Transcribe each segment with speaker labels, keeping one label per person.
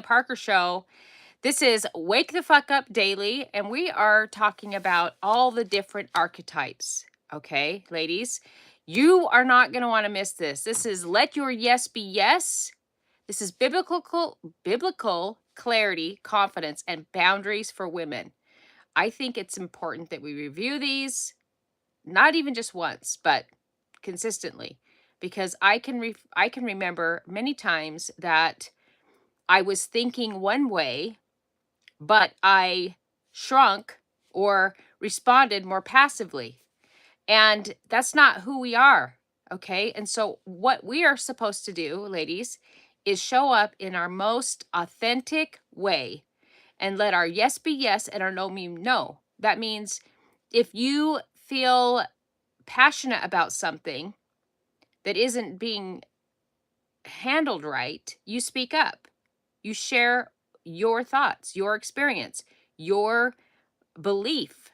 Speaker 1: Parker Show. This is Wake the Fuck Up Daily, and we are talking about all the different archetypes. Okay, ladies, you are not going to want to miss this. This is Let Your Yes Be Yes. This is biblical clarity, confidence, and boundaries for women. I think it's important that we review these, not even just once, but consistently, because I can remember many times that I was thinking one way, but I shrunk or responded more passively. And that's not who we are. Okay. And so, what we are supposed to do, ladies, is show up in our most authentic way and let our yes be yes and our no mean no. That means if you feel passionate about something that isn't being handled right, you speak up. You share your thoughts, your experience, your belief.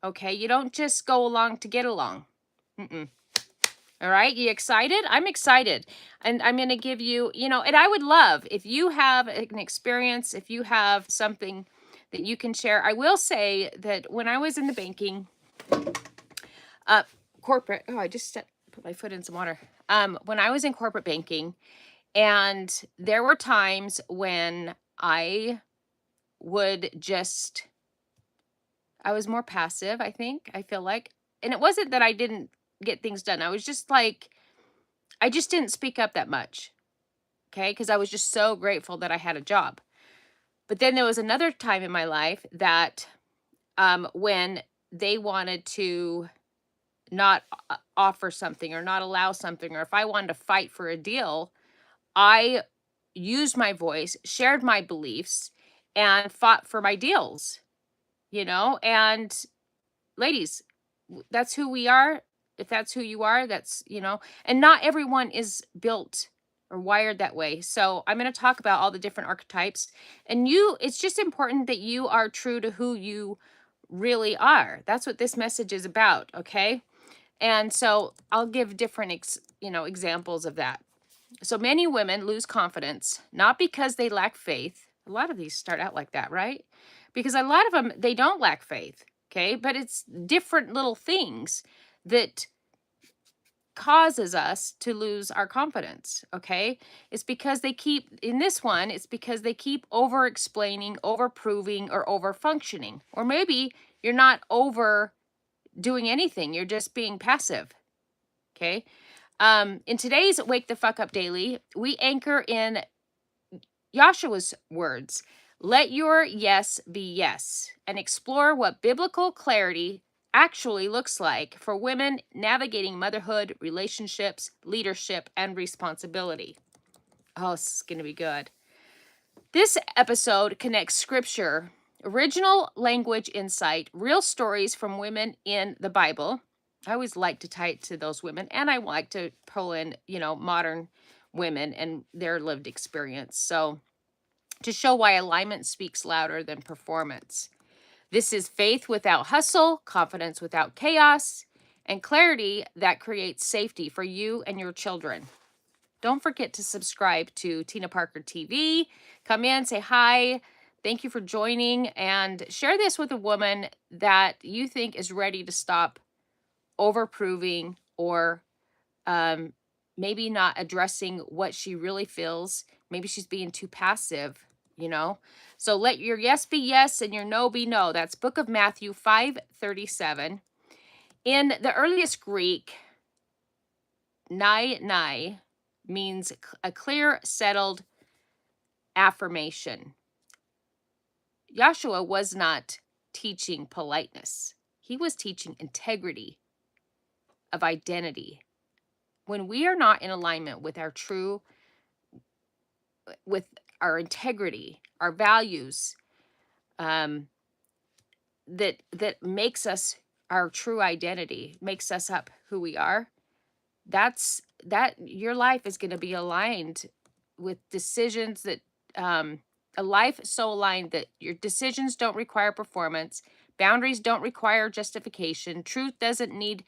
Speaker 1: Okay. You don't just go along to get along. Mm-mm. All right. You excited? I'm excited. And I'm going to give you, and I would love if you have an experience, if you have something that you can share. I will say that when I was in the banking, corporate, I just put my foot in some water. When I was in corporate banking, and there were times when I was more passive, I think, I feel like. And it wasn't that I didn't get things done. I was just like, I just didn't speak up that much. Okay. Because I was just so grateful that I had a job. But then there was another time in my life that when they wanted to not offer something or not allow something, or if I wanted to fight for a deal, I used my voice, shared my beliefs, and fought for my deals, and ladies, that's who we are. If that's who you are, and not everyone is built or wired that way. So I'm going to talk about all the different archetypes, and it's just important that you are true to who you really are. That's what this message is about. Okay. And so I'll give different, examples of that. So many women lose confidence, not because they lack faith. A lot of these start out like that, right? Because a lot of them, they don't lack faith. Okay. But it's different little things that causes us to lose our confidence. Okay. It's because it's because they keep over explaining, over proving, or over functioning. Or maybe you're not over doing anything. You're just being passive. Okay. In today's Wake the Fuck Up Daily, we anchor in Joshua's words, let your yes be yes, and explore what biblical clarity actually looks like for women navigating motherhood, relationships, leadership, and responsibility. Oh, this is going to be good. This episode connects scripture, original language insight, real stories from women in the Bible. I always like to tie it to those women, and I like to pull in, modern women and their lived experience. So, to show why alignment speaks louder than performance. This is faith without hustle, confidence without chaos, and clarity that creates safety for you and your children. Don't forget to subscribe to Tina Parker TV. Come in, say hi. Thank you for joining, and share this with a woman that you think is ready to stop overproving or maybe not addressing what she really feels. Maybe she's being too passive, So let your yes be yes and your no be no. That's Book of Matthew 5:37. In the earliest Greek, nai means a clear, settled affirmation. Joshua was not teaching politeness. He was teaching integrity of identity. When we are not in alignment with with our integrity, our values, that makes us our true identity, makes us up who we are, that your life is going to be aligned with decisions that a life so aligned that your decisions don't require performance, boundaries don't require justification, truth doesn't need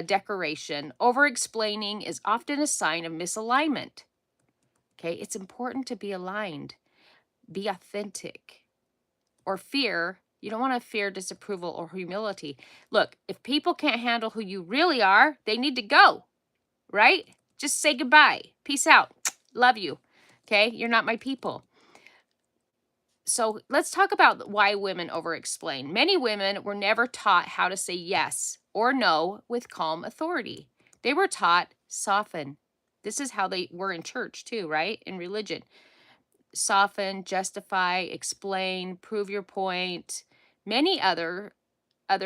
Speaker 1: decoration. Over explaining is often a sign of misalignment. Okay, it's important to be aligned. Be authentic. Or fear, you don't want to fear disapproval or humility. Look, if people can't handle who you really are, they need to go, right? Just say goodbye. Peace out. Love you. Okay? You're not my people. So let's talk about why women over-explain. Many women were never taught how to say yes or no with calm authority. They were taught soften. This is how they were in church too, right? In religion. Soften, justify, explain, prove your point. Many other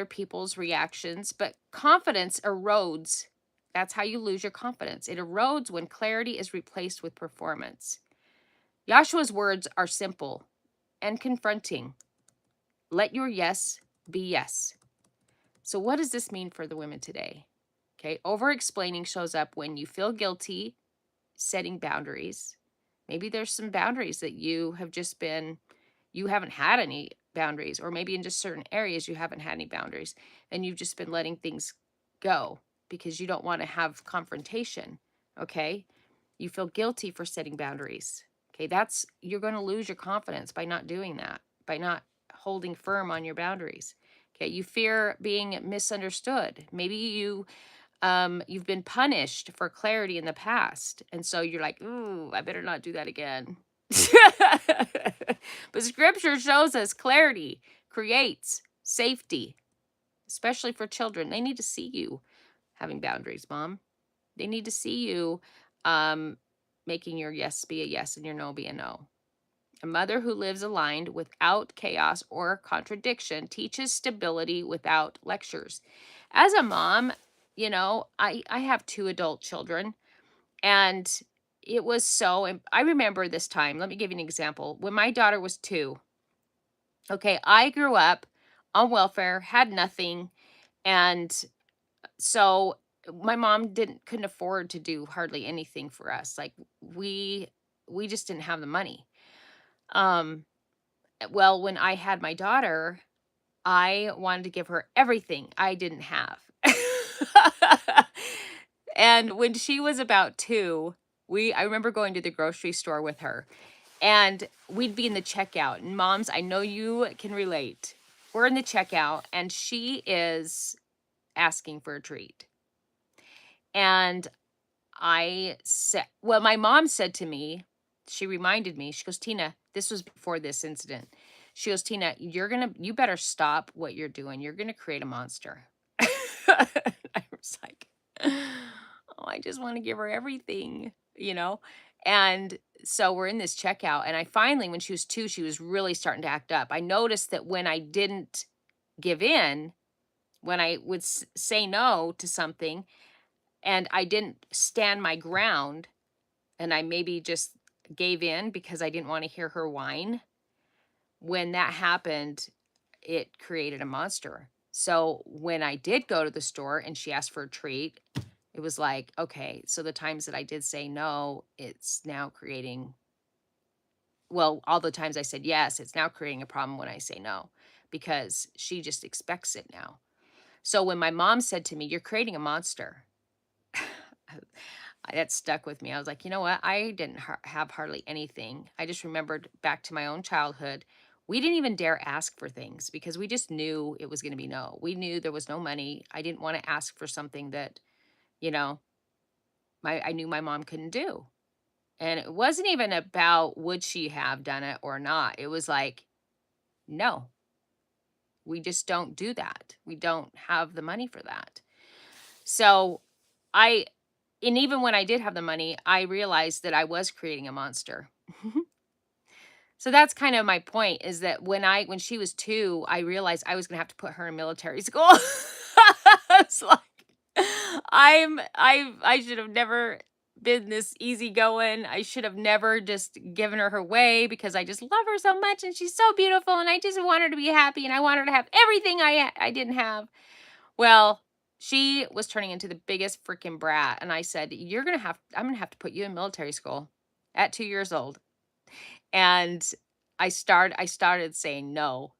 Speaker 1: people's reactions, but confidence erodes. That's how you lose your confidence. It erodes when clarity is replaced with performance. Joshua's words are simple and confronting. Let your yes be yes. So what does this mean for the women today? Okay, over-explaining shows up when you feel guilty setting boundaries. Maybe there's some boundaries that you haven't had any boundaries, or maybe in just certain areas you haven't had any boundaries and you've just been letting things go because you don't want to have confrontation. Okay, you feel guilty for setting boundaries. Okay, you're going to lose your confidence by not doing that, by not holding firm on your boundaries. Okay, you fear being misunderstood. Maybe you've been punished for clarity in the past, and so you're like, ooh, I better not do that again. But scripture shows us clarity creates safety, especially for children. They need to see you having boundaries, Mom. They need to see you um, making your yes be a yes and your no be a no. A mother who lives aligned without chaos or contradiction teaches stability without lectures. As a mom, I have 2 adult children, and it was I remember this time. Let me give you an example. When my daughter was 2, okay, I grew up on welfare, had nothing, and so my mom couldn't afford to do hardly anything for us. Like we just didn't have the money. Um well, when I had my daughter, I wanted to give her everything I didn't have. And when she was about 2, I remember going to the grocery store with her, and we'd be in the checkout. And moms, I know you can relate. We're in the checkout and she is asking for a treat. And well, my mom said to me, she reminded me, she goes, Tina, this was before this incident. She goes, Tina, you better stop what you're doing. You're going to create a monster. I was like, oh, I just want to give her everything, you know? And so we're in this checkout. And I finally, when she was 2, she was really starting to act up. I noticed that when I didn't give in, when I would say no to something, and I didn't stand my ground, and I maybe just gave in because I didn't want to hear her whine. When that happened, it created a monster. So when I did go to the store and she asked for a treat, it was like, okay, so the times that I did say no, it's now creating, well, all the times I said yes, it's now creating a problem when I say no because she just expects it now. So when my mom said to me, "You're creating a monster," that stuck with me. I was like, you know what? I didn't have hardly anything. I just remembered back to my own childhood. We didn't even dare ask for things because we just knew it was going to be no. We knew there was no money. I didn't want to ask for something that, you know, I knew my mom couldn't do. And it wasn't even about would she have done it or not. It was like, no, we just don't do that. We don't have the money for that. So I and even when I did have the money, I realized that I was creating a monster. So that's kind of my point, is that when she was 2, I realized I was gonna have to put her in military school. It's like I should have never been this easygoing. I should have never just given her way because I just love her so much and she's so beautiful and I just want her to be happy and I want her to have everything I didn't have. Well, she was turning into the biggest freaking brat, and I said, I'm gonna have to put you in military school at 2 years old." And I started saying no,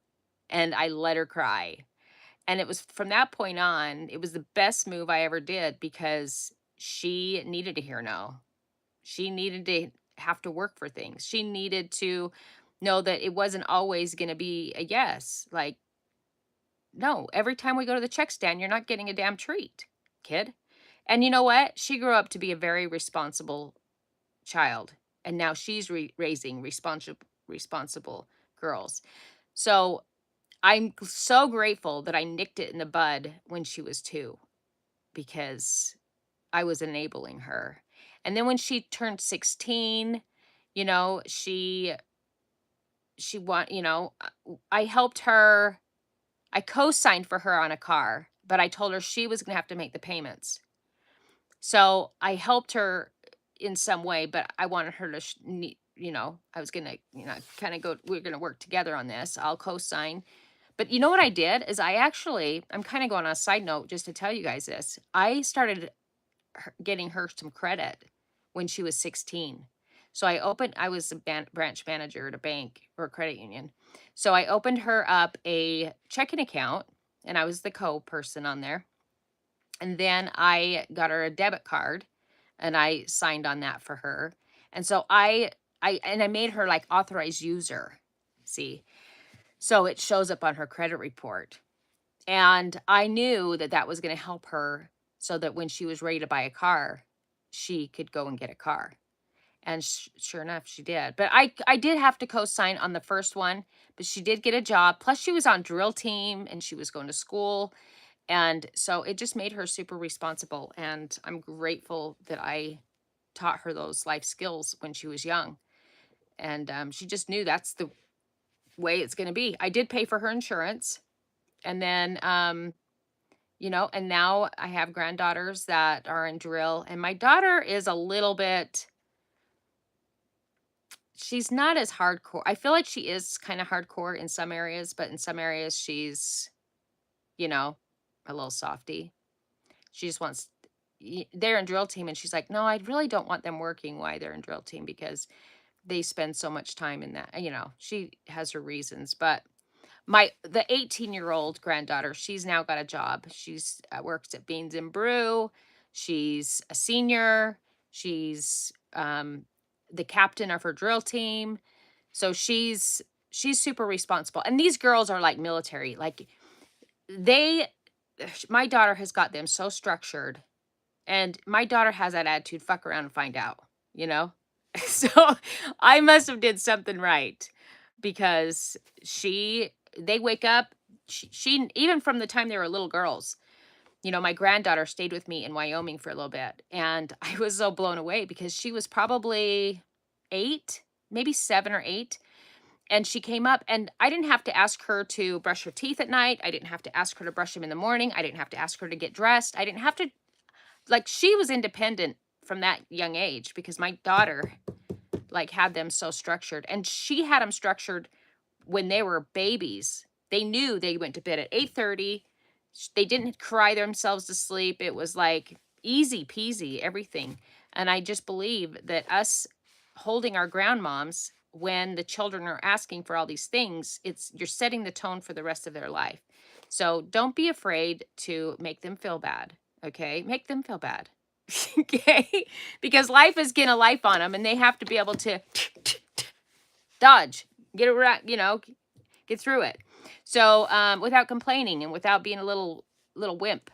Speaker 1: and I let her cry. And it was from that point on, it was the best move I ever did because she needed to hear no. She needed to have to work for things. She needed to know that it wasn't always going to be a yes. Like, no, every time we go to the check stand, you're not getting a damn treat, kid. And you know what? She grew up to be a very responsible child, and now she's raising responsible girls. So I'm so grateful that I nicked it in the bud when she was 2 because I was enabling her. And then when she turned 16, you know, she want, you know, I helped her. I co-signed for her on a car, but I told her she was going to have to make the payments. So I helped her in some way, but I wanted her to, you know, I was going to, you know, kind of go, we're going to work together on this. I'll co-sign. But you know what I did is I'm kind of going on a side note just to tell you guys this. I started getting her some credit when she was 16. So I was a branch manager at a bank or a credit union. So I opened her up a checking account and I was the person on there. And then I got her a debit card and I signed on that for her. And so I made her like authorized user. See, so it shows up on her credit report. And I knew that that was going to help her so that when she was ready to buy a car, she could go and get a car. And sure enough, she did. But I did have to co-sign on the first one, but she did get a job. Plus, she was on drill team and she was going to school. And so it just made her super responsible. And I'm grateful that I taught her those life skills when she was young. And she just knew that's the way it's going to be. I did pay for her insurance. And then, you know, and now I have granddaughters that are in drill. And my daughter is a little bit, she's not as hardcore. I feel like she is kind of hardcore in some areas, but in some areas she's, you know, a little softy. She just wants, they're in drill team and she's like, no, I really don't want them working while they're in drill team because they spend so much time in that. You know, she has her reasons, but the 18-year-old granddaughter, she's now got a job. She's works at Beans and Brew. She's a senior. She's the captain of her drill team. So she's super responsible. And these girls are like military. Like they my daughter has got them so structured. And my daughter has that attitude, fuck around and find out, you know? So I must have did something right because they wake up, she even from the time they were little girls, you know, my granddaughter stayed with me in Wyoming for a little bit. And I was so blown away because she was probably 8, maybe 7 or 8. And she came up and I didn't have to ask her to brush her teeth at night. I didn't have to ask her to brush them in the morning. I didn't have to ask her to get dressed. I didn't have to, like, she was independent from that young age because my daughter like had them so structured, and she had them structured when they were babies. They knew they went to bed at 8:30. They didn't cry themselves to sleep. It was like easy peasy everything. And I just believe that us holding our grandmoms when the children are asking for all these things, you're setting the tone for the rest of their life. So don't be afraid to make them feel bad. Okay? Make them feel bad. Okay? Because life is getting a life on them and they have to be able to dodge, get around, you know, get through it. So, without complaining and without being a little wimp.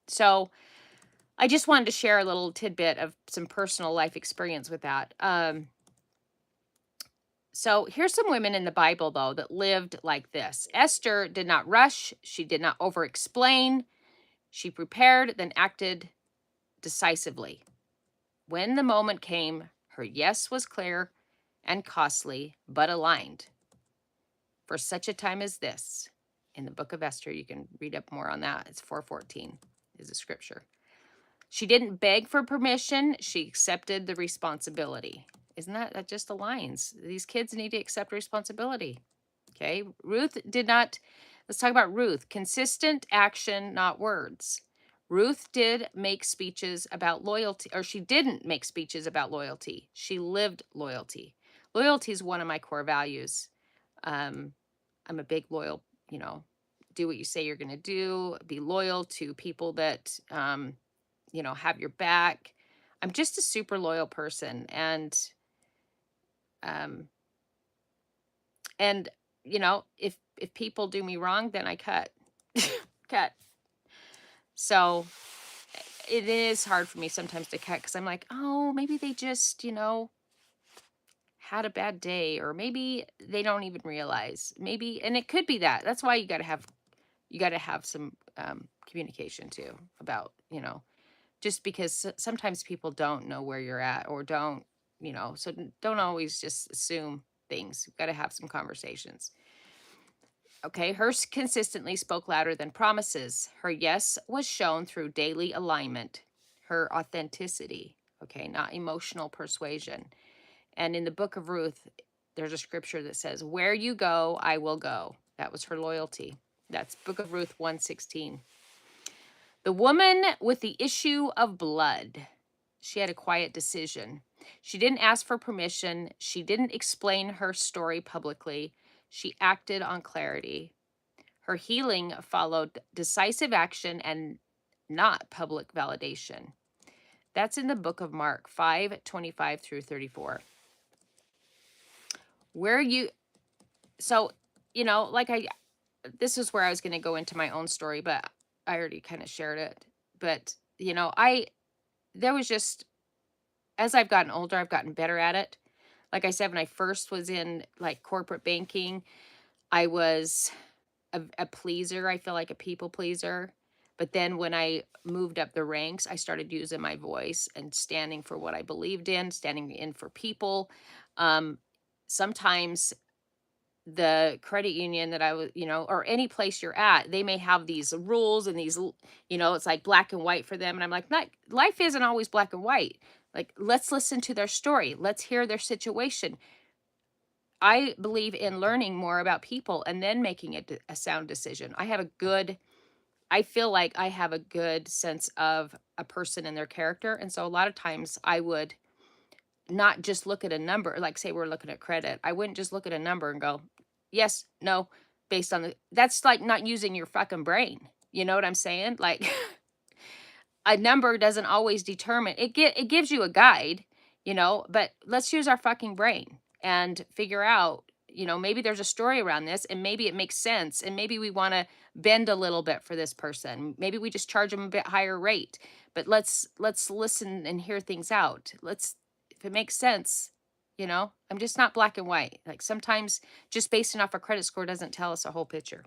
Speaker 1: So, I just wanted to share a little tidbit of some personal life experience with that. So here's some women in the Bible, though, that lived like this. Esther did not rush. She did not over-explain. She prepared, then acted decisively. When the moment came, her yes was clear and costly, but aligned. For such a time as this, in the book of Esther, you can read up more on that. It's 4:14 is the scripture. She didn't beg for permission. She accepted the responsibility. Isn't that just aligns? These kids need to accept responsibility. Okay. Ruth did not. Let's talk about Ruth. Consistent action, not words. Ruth did make speeches about loyalty, or she didn't make speeches about loyalty. She lived loyalty. Loyalty is one of my core values. I'm a big loyal, you know, do what you say you're going to do, be loyal to people that, you know, have your back. I'm just a super loyal person. And, um, And, if people do me wrong, then I cut. Cut. So it is hard for me sometimes to cut because I'm like, oh, maybe they just, had a bad day, or maybe they don't even realize. Maybe, and it could be that. That's why you got to have some communication too about, just because sometimes people don't know where you're at, or don't, so don't always just assume things. You've got to have some conversations. Okay, hers consistently spoke louder than promises. Her yes was shown through daily alignment, her authenticity, okay, not emotional persuasion. And in the book of Ruth, there's a scripture that says, "Where you go, I will go." That was her loyalty. That's book of Ruth 1:16. The woman with the issue of blood. She had a quiet decision. She didn't ask for permission. She didn't explain her story publicly. She acted on clarity. Her healing followed decisive action and not public validation. That's in the book of Mark 5:25 through 34. Where you, so, like this is where I was going to go into my own story, but I already kind of shared it. But, there was just, as I've gotten older, I've gotten better at it. Like I said, when I first was in like corporate banking, I was a pleaser. I feel like a people pleaser. But then when I moved up the ranks, I started using my voice and standing for what I believed in, standing in for people. Um, Sometimes the credit union that I was, or any place you're at, they may have these rules and these, it's like black and white for them. And I'm like, not, life isn't always black and white. Like, let's listen to their story. Let's hear their situation. I believe in learning more about people and then making a sound decision. I feel like I have a good sense of a person and their character. And so a lot of times I would not just look at a number, like say we're looking at credit. I wouldn't just look at a number and go, yes, no, based on that's like not using your fucking brain. You know what I'm saying? Like a number doesn't always determine it gives you a guide, but let's use our fucking brain and figure out, maybe there's a story around this and maybe it makes sense and maybe we want to bend a little bit for this person. Maybe we just charge them a bit higher rate. But let's listen and hear things out. If it makes sense, I'm just not black and white. Like sometimes just basing off a credit score doesn't tell us a whole picture.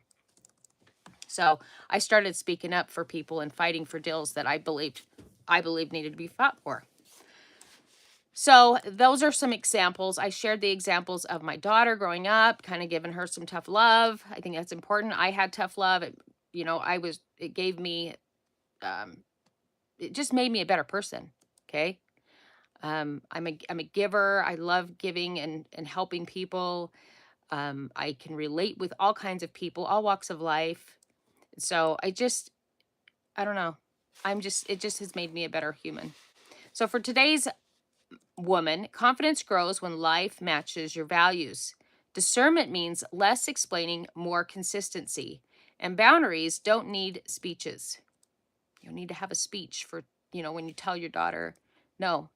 Speaker 1: So I started speaking up for people and fighting for deals that I believed needed to be fought for. So those are some examples. I shared the examples of my daughter growing up, kind of giving her some tough love. I think that's important. I had tough love. It gave me, it just made me a better person. Okay. I'm a giver. I love giving and helping people. I can relate with all kinds of people, all walks of life. So I don't know. It just has made me a better human. So for today's woman, confidence grows when life matches your values. Discernment means less explaining, more consistency. And boundaries don't need speeches. You don't need to have a speech for, when you tell your daughter, no,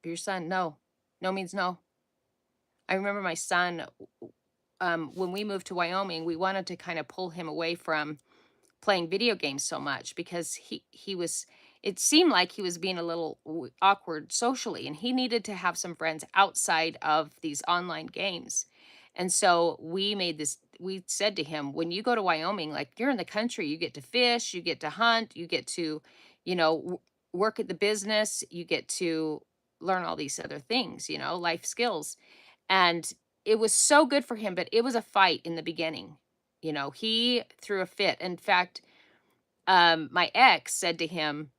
Speaker 1: or your son, no. No means no. I remember my son, when we moved to Wyoming, we wanted to kind of pull him away from playing video games so much because it seemed like he was being a little awkward socially and he needed to have some friends outside of these online games. And so we said to him, when you go to Wyoming, like you're in the country, you get to fish, you get to hunt, you get to, work at the business, you get to learn all these other things, life skills. And it was so good for him, but it was a fight in the beginning. He threw a fit. In fact, my ex said to him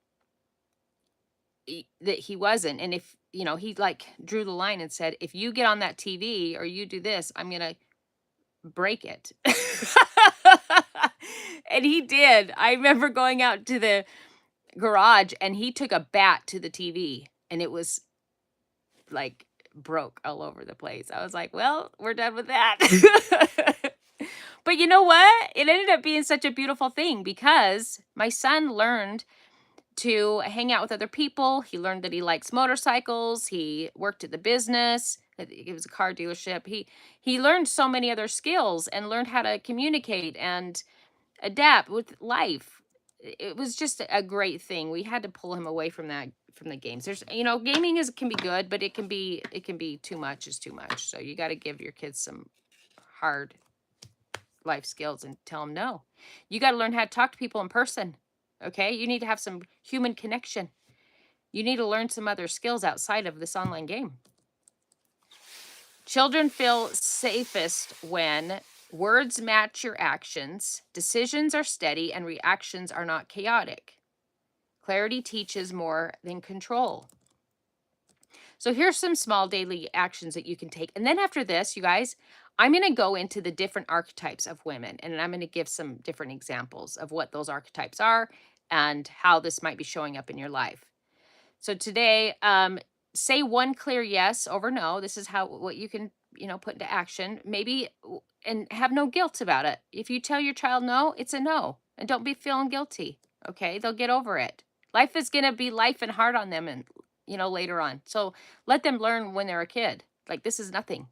Speaker 1: that he wasn't. And if, he like drew the line and said, if you get on that TV or you do this, I'm going to break it. And he did. I remember going out to the garage and he took a bat to the TV and it was like broke all over the place. I was like, well, we're done with that. But you know what? It ended up being such a beautiful thing because my son learned to hang out with other people. He learned that he likes motorcycles. He worked at the business. It was a car dealership. He learned so many other skills and learned how to communicate and adapt with life. It was just a great thing. We had to pull him away from that from the games. There's gaming is can be good, but it can be too much is too much. So you got to give your kids some hard life skills and tell them no. You got to learn how to talk to people in person. Okay? You need to have some human connection. You need to learn some other skills outside of this online game. Children feel safest when words match your actions, decisions are steady, and reactions are not chaotic. Clarity teaches more than control. So here's some small daily actions that you can take. And then after this, you guys, I'm going to go into the different archetypes of women, and I'm going to give some different examples of what those archetypes are and how this might be showing up in your life. So today, say one clear yes over no. This is what you can, put into action. Maybe, and have no guilt about it. If you tell your child no, it's a no, and don't be feeling guilty. Okay, they'll get over it. Life is gonna be life and hard on them, and later on. So let them learn when they're a kid. Like, this is nothing.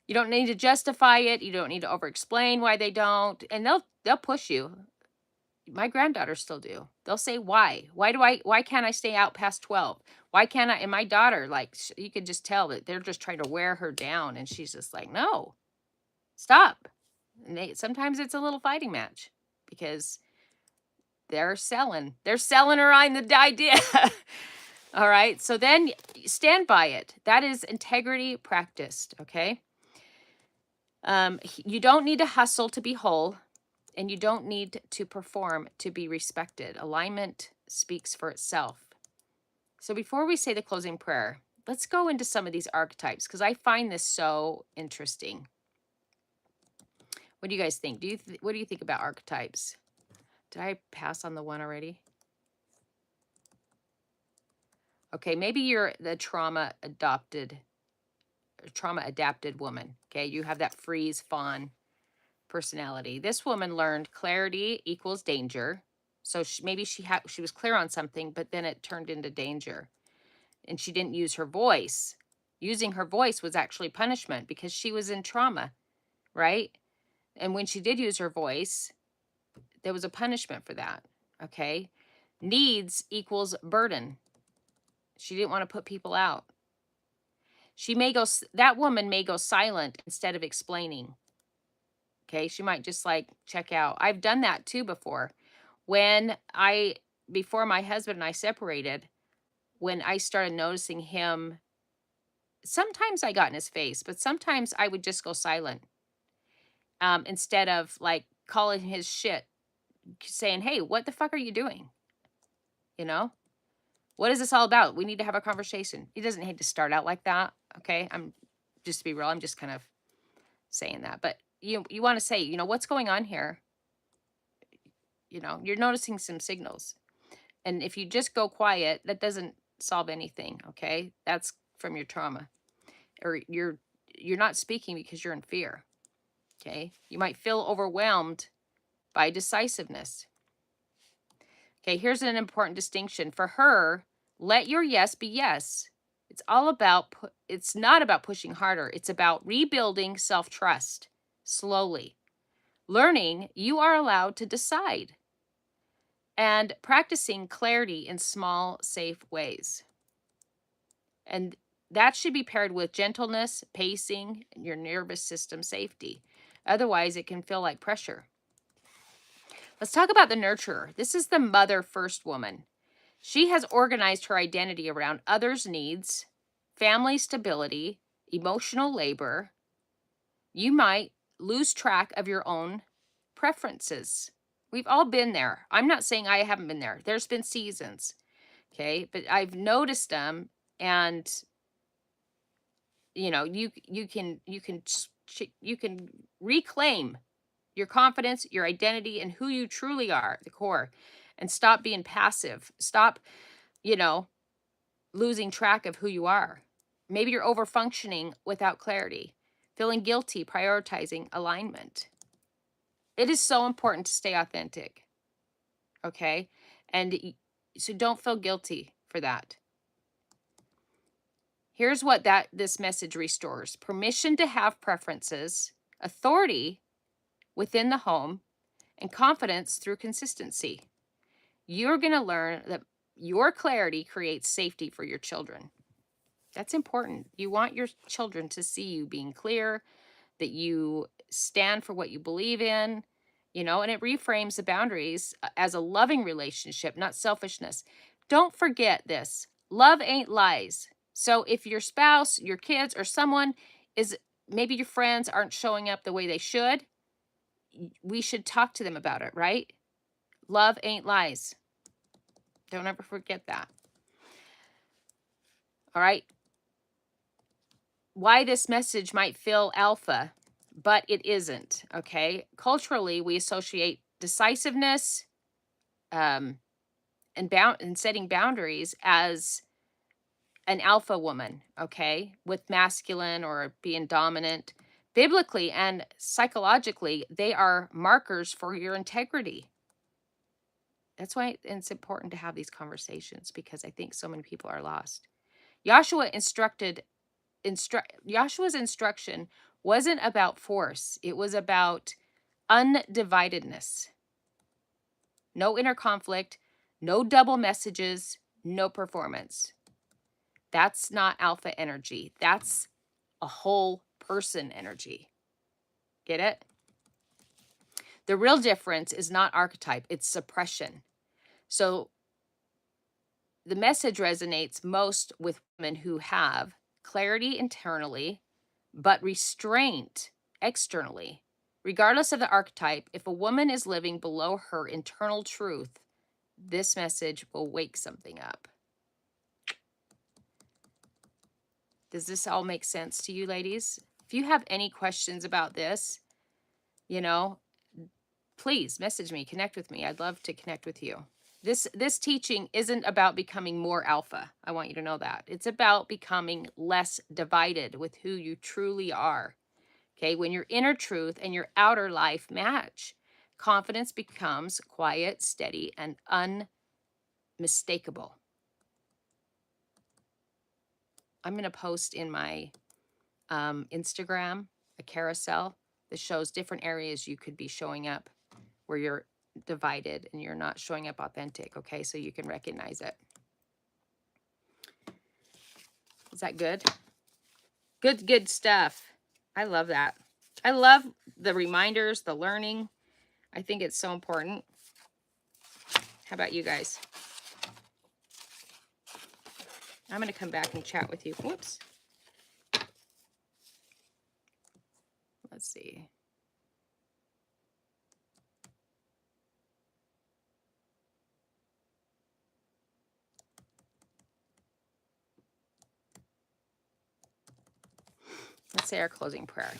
Speaker 1: You don't need to justify it. You don't need to over-explain why they don't, and they'll push you. My granddaughters still do. They'll say, why? Why can't I stay out past 12? Why can't I? And my daughter, like, you could just tell that they're just trying to wear her down. And she's just like, no, stop. And sometimes it's a little fighting match because they're selling her on the idea. All right. So then stand by it. That is integrity practiced. Okay. You don't need to hustle to be whole. And you don't need to perform to be respected. Alignment speaks for itself. So before we say the closing prayer, let's go into some of these archetypes because I find this so interesting. What do you guys think? What do you think about archetypes? Did I pass on the one already? Okay, maybe you're the trauma adapted woman. Okay, you have that freeze fawn personality. This woman learned clarity equals danger. So maybe she was clear on something, but then it turned into danger. And she didn't use her voice. Using her voice was actually punishment because she was in trauma, right? And when she did use her voice, there was a punishment for that, okay? Needs equals burden. She didn't want to put people out. That woman may go silent instead of explaining. Okay, she might just like check out. I've done that too before. Before my husband and I separated, when I started noticing him, sometimes I got in his face, but sometimes I would just go silent. Instead of like calling his shit, saying, hey, what the fuck are you doing? What is this all about? We need to have a conversation. He doesn't need to start out like that. Okay. Just to be real, I'm just kind of saying that, but you want to say, what's going on here? You're noticing some signals. And if you just go quiet, that doesn't solve anything. Okay. That's from your trauma, or you're not speaking because you're in fear. Okay. You might feel overwhelmed by decisiveness. Okay. Here's an important distinction for her. Let your yes be yes. It's not about pushing harder. It's about rebuilding self-trust slowly. Learning you are allowed to decide. And practicing clarity in small, safe ways. And that should be paired with gentleness, pacing, and your nervous system safety. Otherwise, it can feel like pressure. Let's talk about the nurturer. This is the mother first woman. She has organized her identity around others' needs, family stability, emotional labor. You might lose track of your own preferences. We've all been there. I'm not saying I haven't been there. There's been seasons, okay? But I've noticed them, and you can reclaim your confidence, your identity, and who you truly are, the core, and stop being passive. Stop, losing track of who you are. Maybe you're over functioning without clarity, feeling guilty, prioritizing alignment. It is so important to stay authentic. Okay? And so don't feel guilty for that. Here's what this message restores: permission to have preferences, authority within the home, and confidence through consistency. You're going to learn that your clarity creates safety for your children. That's important. You want your children to see you being clear, that you stand for what you believe in, and it reframes the boundaries as a loving relationship, not selfishness. Don't forget this: love ain't lies. So if your spouse, your kids, or someone maybe your friends aren't showing up the way they should, we should talk to them about it, right? Love ain't lies. Don't ever forget that. All right. Why this message might feel alpha, but it isn't. Okay. Culturally, we associate decisiveness, and setting boundaries as an alpha woman, okay, with masculine or being dominant. Biblically and psychologically, they are markers for your integrity. That's why it's important to have these conversations, because I think so many people are lost. Joshua's instruction wasn't about force. It was about undividedness. No inner conflict, no double messages, no performance. That's not alpha energy. That's a whole person energy. Get it? The real difference is not archetype, it's suppression. So the message resonates most with women who have clarity internally, but restraint externally. Regardless of the archetype, if a woman is living below her internal truth, this message will wake something up. Does this all make sense to you, ladies? If you have any questions about this, please message me, connect with me. I'd love to connect with you. This teaching isn't about becoming more alpha. I want you to know that. It's about becoming less divided with who you truly are. Okay, when your inner truth and your outer life match, confidence becomes quiet, steady, and unmistakable. I'm going to post in my Instagram a carousel that shows different areas you could be showing up where you're divided and you're not showing up authentic, okay? So you can recognize it. Is that good? Good stuff. I love that. I love the reminders, the learning. I think it's so important. How about you guys? I'm going to come back and chat with you. Whoops. Let's see. Let's say our closing prayer.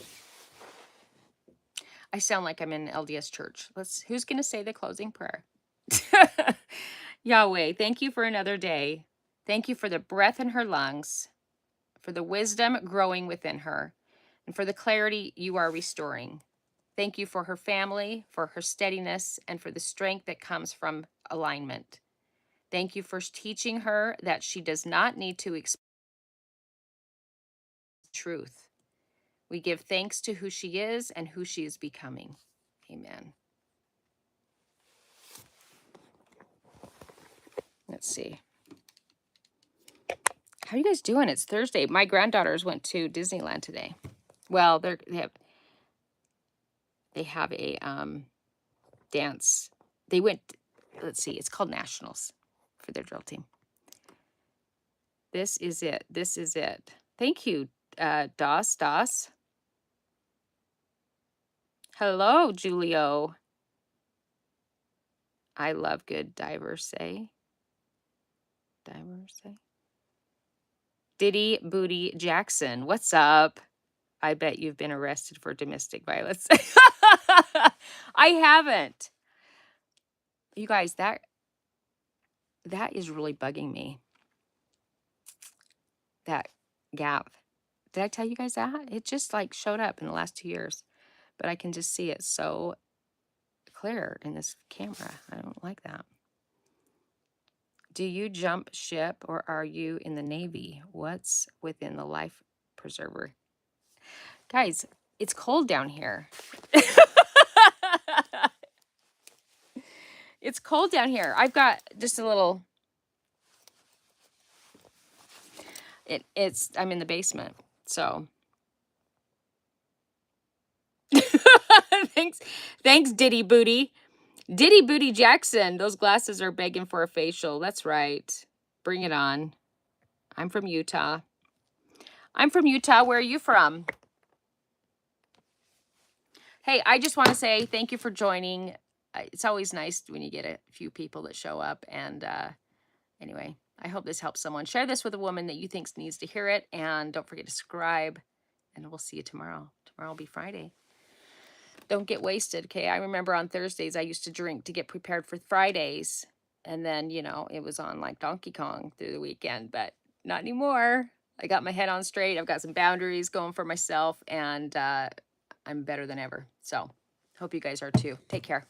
Speaker 1: I sound like I'm in LDS church. Who's going to say the closing prayer? Yahweh, thank you for another day. Thank you for the breath in her lungs, for the wisdom growing within her, and for the clarity you are restoring. Thank you for her family, for her steadiness, and for the strength that comes from alignment. Thank you for teaching her that she does not need to explain truth. We give thanks to who she is and who she is becoming. Amen. Let's see. How are you guys doing? It's Thursday. My granddaughters went to Disneyland today. Well, they have a dance. They went, let's see, it's called Nationals for their drill team. This is it. This is it. Thank you, Das. Hello, Julio. I love good diverse. Diddy Booty Jackson, what's up? I bet you've been arrested for domestic violence. I haven't. You guys, that is really bugging me. That gap. Did I tell you guys that? It just like showed up in the last 2 years, but I can just see it so clear in this camera. I don't like that. Do you jump ship or are you in the Navy? What's within the life preserver? Guys, it's cold down here. It's cold down here. I've got just a little, I'm in the basement, so. Thanks, Diddy Booty. Diddy Booty Jackson. Those glasses are begging for a facial. That's right. Bring it on. I'm from Utah. Where are you from? Hey, I just want to say thank you for joining. It's always nice when you get a few people that show up. And anyway, I hope this helps someone. Share this with a woman that you think needs to hear it. And don't forget to subscribe. And we'll see you tomorrow. Tomorrow will be Friday. Don't get wasted, okay? I remember on Thursdays I used to drink to get prepared for Fridays. And then, you know, it was on like Donkey Kong through the weekend. But not anymore. I got my head on straight. I've got some boundaries going for myself. And I'm better than ever. So hope you guys are too. Take care.